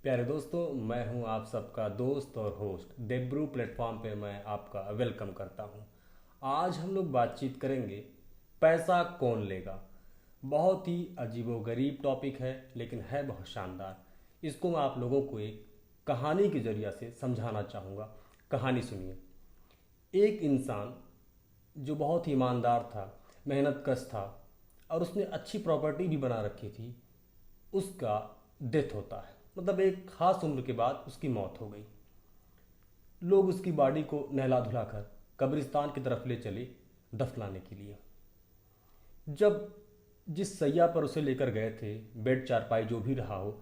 प्यारे दोस्तों, मैं हूं आप सबका दोस्त और होस्ट देब्रू प्लेटफॉर्म पे मैं आपका वेलकम करता हूं। आज हम लोग बातचीत करेंगे पैसा कौन लेगा। बहुत ही अजीबोगरीब टॉपिक है लेकिन है बहुत शानदार। इसको मैं आप लोगों को एक कहानी के जरिया से समझाना चाहूँगा। कहानी सुनिए। एक इंसान जो बहुत ही ईमानदार था, मेहनत कश था और उसने अच्छी प्रॉपर्टी भी बना रखी थी, उसका डेथ होता है। मतलब एक खास उम्र के बाद उसकी मौत हो गई। लोग उसकी बॉडी को नहला धुला कर कब्रिस्तान की तरफ ले चले दफनाने के लिए। जब जिस सैया पर उसे लेकर गए थे, बेड चारपाई जो भी रहा हो,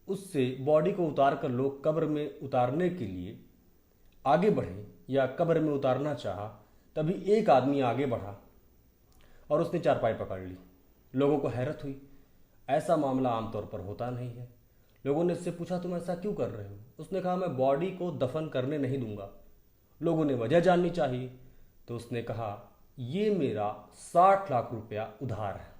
उससे बॉडी को उतार कर लोग कब्र में उतारने के लिए आगे बढ़े या कब्र में उतारना चाहा, तभी एक आदमी आगे बढ़ा और उसने चारपाई पकड़ ली। लोगों को हैरत हुई। ऐसा मामला आमतौर पर होता नहीं है। लोगों ने उससे पूछा, तुम ऐसा क्यों कर रहे हो? उसने कहा, मैं बॉडी को दफन करने नहीं दूंगा। लोगों ने वजह जाननी चाहिए तो उसने कहा, ये मेरा 60 लाख रुपया उधार है।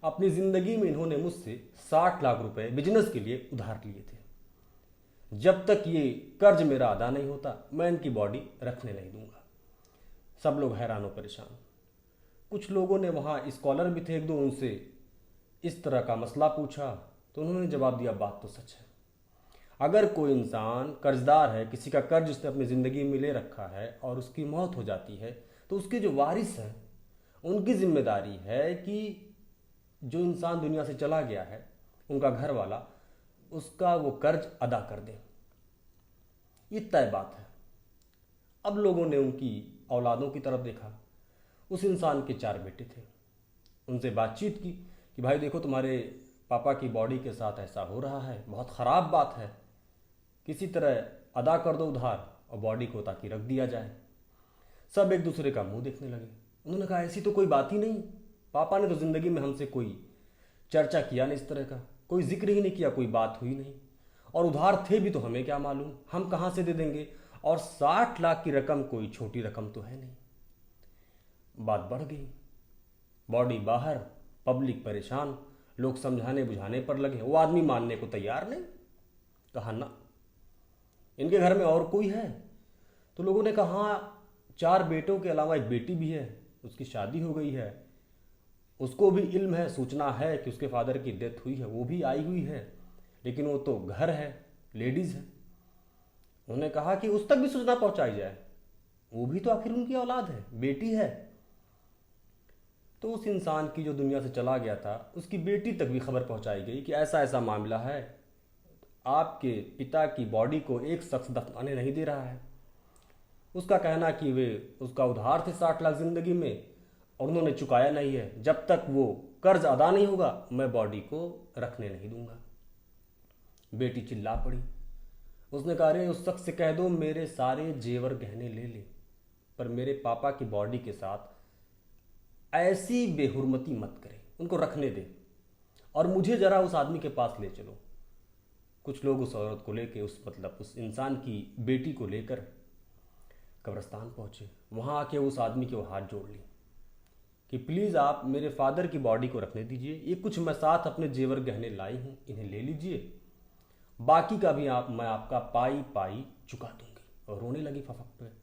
अपनी ज़िंदगी में इन्होंने मुझसे 60 लाख रुपए बिजनेस के लिए उधार लिए थे। जब तक ये कर्ज मेरा अदा नहीं होता, मैं इनकी बॉडी रखने नहीं दूंगा। सब लोग हैरान और परेशान। कुछ लोगों ने वहाँ स्कॉलर भी थे एक दो, उनसे इस तरह का मसला पूछा तो उन्होंने जवाब दिया, बात तो सच है। अगर कोई इंसान कर्जदार है, किसी का कर्ज उसने अपनी ज़िंदगी में ले रखा है और उसकी मौत हो जाती है, तो उसके जो वारिस हैं उनकी जिम्मेदारी है कि जो इंसान दुनिया से चला गया है, उनका घर वाला, उसका वो कर्ज अदा कर दे। ये तय बात है। अब लोगों ने उनकी औलादों की तरफ देखा। उस इंसान के 4 बेटे थे। उनसे बातचीत की कि भाई देखो, तुम्हारे पापा की बॉडी के साथ ऐसा हो रहा है, बहुत ख़राब बात है, किसी तरह अदा कर दो उधार और बॉडी को ताकि रख दिया जाए। सब एक दूसरे का मुंह देखने लगे। उन्होंने कहा, ऐसी तो कोई बात ही नहीं। पापा ने तो ज़िंदगी में हमसे कोई चर्चा किया नहीं, इस तरह का कोई जिक्र ही नहीं किया, कोई बात हुई नहीं। और उधार थे भी तो हमें क्या मालूम, हम कहाँ से दे देंगे। और 60 लाख की रकम कोई छोटी रकम तो है नहीं। बात बढ़ गई। बॉडी बाहर, पब्लिक परेशान, लोग समझाने बुझाने पर लगे। वो आदमी मानने को तैयार नहीं। कहा, ना, इनके घर में और कोई है? तो लोगों ने कहा, हाँ, 4 बेटों के अलावा एक बेटी भी है, उसकी शादी हो गई है, उसको भी इल्म है, सूचना है कि उसके फादर की डेथ हुई है, वो भी आई हुई है, लेकिन वो तो घर है, लेडीज़ है। उन्होंने कहा कि उस तक भी सूचना पहुंचाई जाए, वो भी तो आखिर उनकी औलाद है, बेटी है। तो उस इंसान की जो दुनिया से चला गया था, उसकी बेटी तक भी खबर पहुंचाई गई कि ऐसा ऐसा मामला है, आपके पिता की बॉडी को एक शख्स दफनाने नहीं दे रहा है। उसका कहना कि वे उसका उधार थे 60 लाख ज़िंदगी में और उन्होंने चुकाया नहीं है। जब तक वो कर्ज अदा नहीं होगा, मैं बॉडी को रखने नहीं दूंगा। बेटी चिल्ला पड़ी। उसने कहा, अरे उस शख्स से कह दो मेरे सारे जेवर गहने ले ले, पर मेरे पापा की बॉडी के साथ ऐसी बेहुरमती मत करे, उनको रखने दे और मुझे जरा उस आदमी के पास ले चलो। कुछ लोग उस औरत को लेके उस इंसान की बेटी को लेकर कब्रिस्तान पहुंचे। वहां आके उस आदमी के वो हाथ जोड़ ली कि प्लीज़ आप मेरे फादर की बॉडी को रखने दीजिए, ये कुछ मैं साथ अपने जेवर गहने लाई हूँ, इन्हें ले लीजिए, बाकी का भी मैं आपका पाई पाई चुका दूंगी। और रोने लगी फफक पे।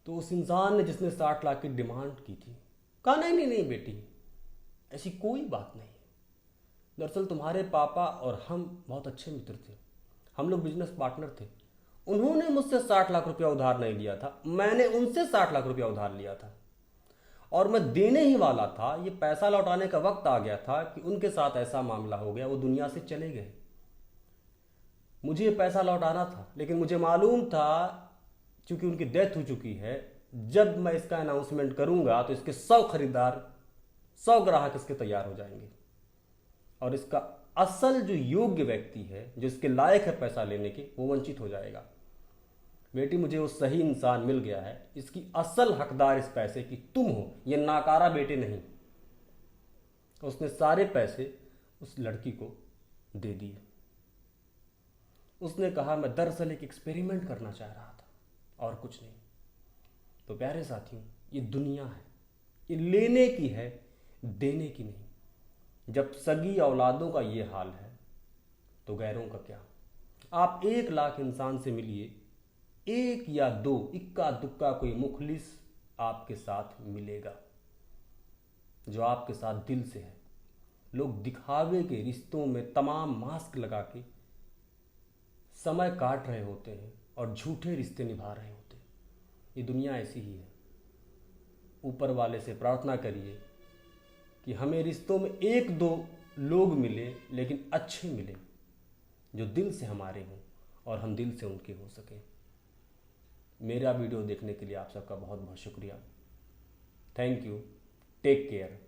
तो उस इंसान ने, जिसने 60 लाख की डिमांड की थी, कहा, नहीं नहीं नहीं बेटी, ऐसी कोई बात नहीं है। दरअसल तुम्हारे पापा और हम बहुत अच्छे मित्र थे, हम लोग बिजनेस पार्टनर थे। उन्होंने मुझसे 60 लाख रुपया उधार नहीं लिया था, मैंने उनसे 60 लाख रुपया उधार लिया था और मैं देने ही वाला था। ये पैसा लौटाने का वक्त आ गया था कि उनके साथ ऐसा मामला हो गया, वो दुनिया से चले गए। मुझे ये पैसा लौटाना था, लेकिन मुझे मालूम था क्योंकि उनकी डेथ हो चुकी है, जब मैं इसका अनाउंसमेंट करूंगा तो इसके 100 खरीदार, 100 ग्राहक इसके तैयार हो जाएंगे और इसका असल जो योग्य व्यक्ति है, जो इसके लायक है पैसा लेने के, वो वंचित हो जाएगा। बेटी, मुझे वो सही इंसान मिल गया है, इसकी असल हकदार इस पैसे की तुम हो, ये नाकारा बेटे नहीं। उसने सारे पैसे उस लड़की को दे दिए। उसने कहा, मैं दरअसल एक एक्सपेरिमेंट करना चाह रहा था और कुछ नहीं। तो प्यारे साथियों, ये दुनिया है, ये लेने की है, देने की नहीं। जब सगी औलादों का ये हाल है तो गैरों का क्या। आप 1 लाख इंसान से मिलिए, एक या दो इक्का दुक्का कोई मुखलिस आपके साथ मिलेगा, जो आपके साथ दिल से है। लोग दिखावे के रिश्तों में तमाम मास्क लगा के समय काट रहे होते हैं और झूठे रिश्ते निभा रहे होते हैं। ये दुनिया ऐसी ही है। ऊपर वाले से प्रार्थना करिए कि हमें रिश्तों में 1-2 लोग मिले, लेकिन अच्छे मिले, जो दिल से हमारे हों और हम दिल से उनके हो सकें। मेरा वीडियो देखने के लिए आप सबका बहुत बहुत शुक्रिया। Thank you. Take care.